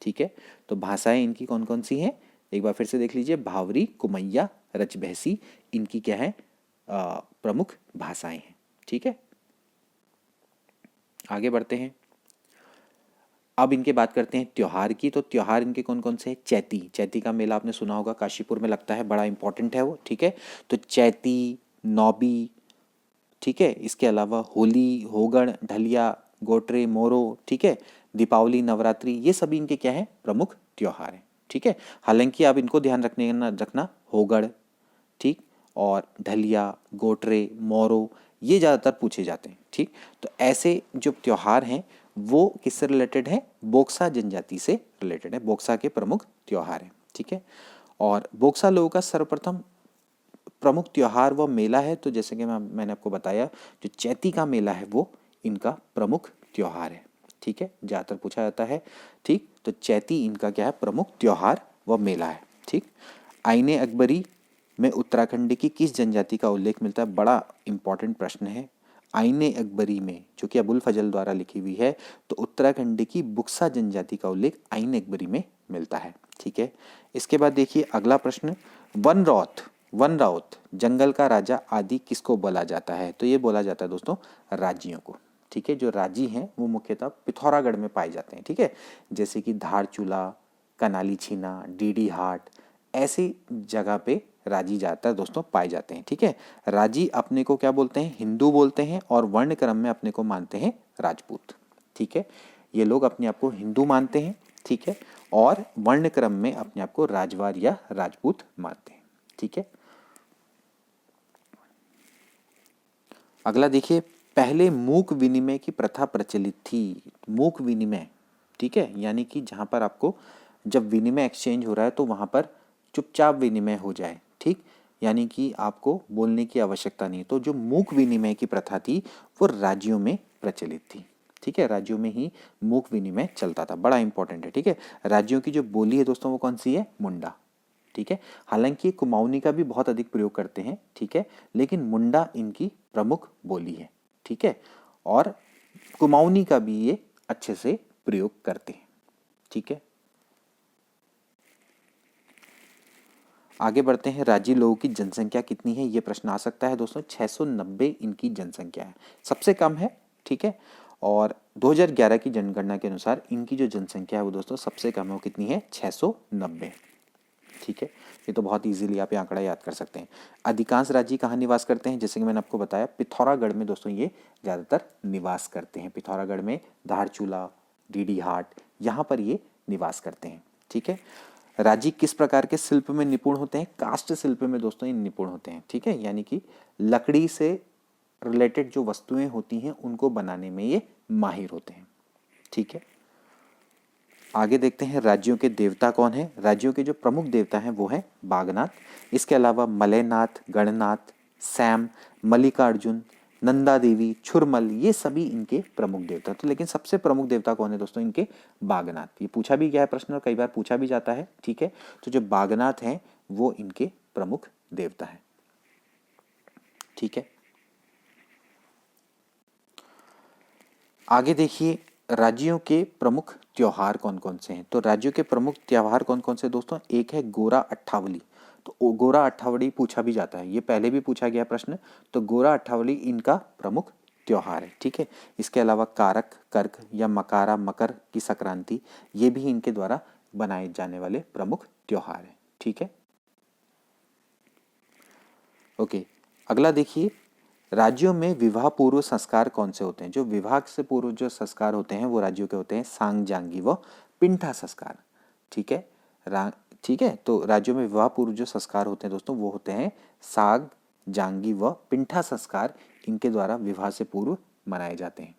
ठीक है, तो भाषाएं इनकी कौन कौन सी हैं? एक बार फिर से देख लीजिए, भावरी, कुमैया, रचभैसी, इनकी क्या है? प्रमुख भाषाएं हैं। ठीक है, आगे बढ़ते हैं। अब इनके बात करते हैं त्योहार की। तो त्योहार इनके कौन कौन से हैं? चैती, चैती का मेला आपने सुना होगा, काशीपुर में लगता है, बड़ा इंपॉर्टेंट है वो। ठीक है, तो चैती, नौबी, ठीक है, इसके अलावा होली, होगण, ढलिया, गोटरे, मोरो, ठीक है, दीपावली, नवरात्रि, ये सभी इनके क्या है? प्रमुख त्योहार हैं। ठीक है, हालांकि आप इनको ध्यान रखना होगड़, ठीक, और ढलिया, गोटरे, मोरो, ये ज़्यादातर पूछे जाते हैं। ठीक, तो ऐसे जो त्योहार हैं वो किससे रिलेटेड है? बोक्सा जनजाति से रिलेटेड है, बोक्सा के प्रमुख त्योहार हैं। ठीक है, और बोक्सा लोगों का सर्वप्रथम प्रमुख त्योहार व मेला है, तो जैसे कि मैंने आपको बताया, जो चैती का मेला है वो इनका प्रमुख त्योहार है। ठीक है, ज़्यादातर पूछा जाता है। ठीक, तो चैती इनका क्या है? प्रमुख त्योहार व मेला है। ठीक, आईने अकबरी में उत्तराखंड की किस जनजाति का उल्लेख मिलता है? बड़ा इंपॉर्टेंट प्रश्न है। आईने अकबरी में, जो कि अबुल फजल द्वारा लिखी हुई है, तो उत्तराखंड की बुक्सा जनजाति का उल्लेख आईने अकबरी में मिलता है। ठीक है, इसके बाद देखिए अगला प्रश्न, वन राउत जंगल का राजा आदि किसको बोला जाता है? तो ये बोला जाता है दोस्तों राजियों को। ठीक है, जो राजी हैं वो मुख्यतः पिथौरागढ़ में पाए जाते हैं। ठीक है, जैसे कि धारचूला, कनाली छीना, डीडी हाट, ऐसी जगह पे राजी ज़्यादातर दोस्तों पाए जाते हैं। ठीक है, राजी अपने को क्या बोलते हैं? हिंदू बोलते हैं, और वर्ण क्रम में अपने को मानते हैं राजपूत। ठीक है, ये लोग अपने आप को हिंदू मानते हैं। ठीक है, और वर्ण क्रम में अपने आप को राजवार या राजपूत मानते हैं। ठीक है, अगला देखिए, पहले मूक विनिमय की प्रथा प्रचलित थी। मूक विनिमय, ठीक है, यानी कि जहाँ पर आपको जब विनिमय एक्सचेंज हो रहा है तो वहाँ पर चुपचाप विनिमय हो जाए। ठीक, यानी कि आपको बोलने की आवश्यकता नहीं। तो जो मूक विनिमय की प्रथा थी वो राज्यों में प्रचलित थी। ठीक है, राज्यों में ही मूक विनिमय चलता था, बड़ा इंपॉर्टेंट है। ठीक है, राज्यों की जो बोली है दोस्तों वो कौन सी है? मुंडा। ठीक है, हालांकि कुमाऊनी का भी बहुत अधिक प्रयोग करते हैं। ठीक है, लेकिन मुंडा इनकी प्रमुख बोली है। ठीक है, और कुमाऊनी का भी ये अच्छे से प्रयोग करते हैं। ठीक है, आगे बढ़ते हैं। राजी लोगों की जनसंख्या कितनी है? ये प्रश्न आ सकता है दोस्तों। 690 इनकी जनसंख्या है, सबसे कम है। ठीक है, और 2011 की जनगणना के अनुसार इनकी जो जनसंख्या है वो दोस्तों सबसे कम है। वो कितनी है? 690। ठीक है, ये तो बहुत इजीली आप ये आंकड़ा याद कर सकते हैं। अधिकांश राजी कहाँ निवास करते हैं? जैसे कि मैंने आपको बताया, पिथौरागढ़ में दोस्तों ये ज़्यादातर निवास करते हैं। पिथौरागढ़ में, धारचूला, डीडी हाट, यहाँ पर ये निवास करते हैं। ठीक है, राजी किस प्रकार के शिल्प में निपुण होते हैं? काष्ठ शिल्प में दोस्तों ये निपुण होते हैं। ठीक है, यानी कि लकड़ी से रिलेटेड जो वस्तुएं होती हैं उनको बनाने में ये माहिर होते हैं। ठीक है, आगे देखते हैं राज्यों के देवता कौन है। राज्यों के जो प्रमुख देवता हैं वो हैं बागनाथ। इसके अलावा मलयनाथ, गणनाथ, सैम, मल्लिकार्जुन, नंदा देवी, छुरमल, ये सभी इनके प्रमुख देवता। तो लेकिन सबसे प्रमुख देवता कौन है दोस्तों? इनके बागनाथ। ये पूछा भी गया है प्रश्न और कई बार पूछा भी जाता है। ठीक है, तो जो बागनाथ हैं वो इनके प्रमुख देवता है। ठीक है, आगे देखिए राज्यों के प्रमुख त्योहार कौन कौन से हैं। तो राज्यों के प्रमुख त्योहार कौन कौन से दोस्तों? एक है गोरा अट्ठावली। तो गोरा अट्ठावली पूछा भी जाता है, ये पहले भी पूछा गया प्रश्न। तो गोरा अट्ठावली इनका प्रमुख त्योहार है। ठीक है, इसके अलावा कारक, कर्क या मकारा, मकर की संक्रांति, ये भी इनके द्वारा बनाए जाने वाले प्रमुख त्योहार है। ठीक है, ओके, अगला देखिए राज्यों में विवाह पूर्व संस्कार कौन से होते हैं? जो विवाह से पूर्व जो संस्कार होते हैं वो राज्यों के होते हैं सांग, जांगी व पिंठा संस्कार। ठीक है, ठीक है, तो राज्यों में विवाह पूर्व जो संस्कार होते हैं दोस्तों वो होते हैं साग, जांगी व पिंठा संस्कार। इनके द्वारा विवाह से पूर्व मनाए जाते हैं।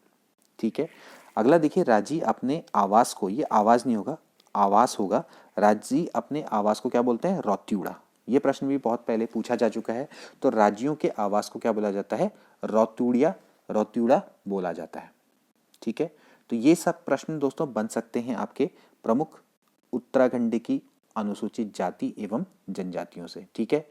ठीक है, अगला देखिए राजी अपने आवास को, ये आवाज नहीं होगा, आवास होगा, राजी अपने आवास को क्या बोलते हैं? रौत्युड़ा। ये प्रश्न भी बहुत पहले पूछा जा चुका है। तो राज्यों के आवास को क्या बोला जाता है? रौत्युड़िया, रौत्युड़ा बोला जाता है। ठीक है, तो ये सब प्रश्न दोस्तों बन सकते हैं आपके प्रमुख उत्तराखंड की अनुसूचित जाति एवं जनजातियों से। ठीक है,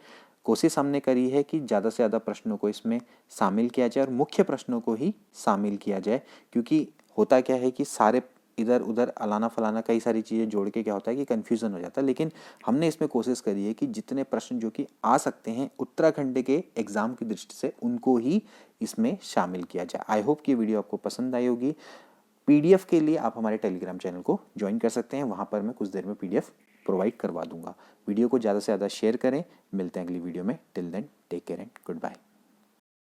कोशिश हमने करी है कि ज़्यादा से ज़्यादा प्रश्नों को इसमें शामिल किया जाए और मुख्य प्रश्नों को ही शामिल किया जाए, क्योंकि होता क्या है कि सारे इधर उधर अलाना फलाना कई सारी चीज़ें जोड़ के क्या होता है कि कन्फ्यूज़न हो जाता है। लेकिन हमने इसमें कोशिश करी है कि जितने प्रश्न जो कि आ सकते हैं उत्तराखंड के एग्ज़ाम की दृष्टि से उनको ही इसमें शामिल किया जाए। आई होप कि वीडियो आपको पसंद आई होगी। पीडीएफ के लिए आप हमारे टेलीग्राम चैनल को ज्वाइन कर सकते हैं, वहाँ पर मैं कुछ देर में पीडीएफ प्रोवाइड करवा दूंगा। वीडियो को ज़्यादा से ज़्यादा शेयर करें। मिलते हैं अगली वीडियो में। Till then take care and good bye.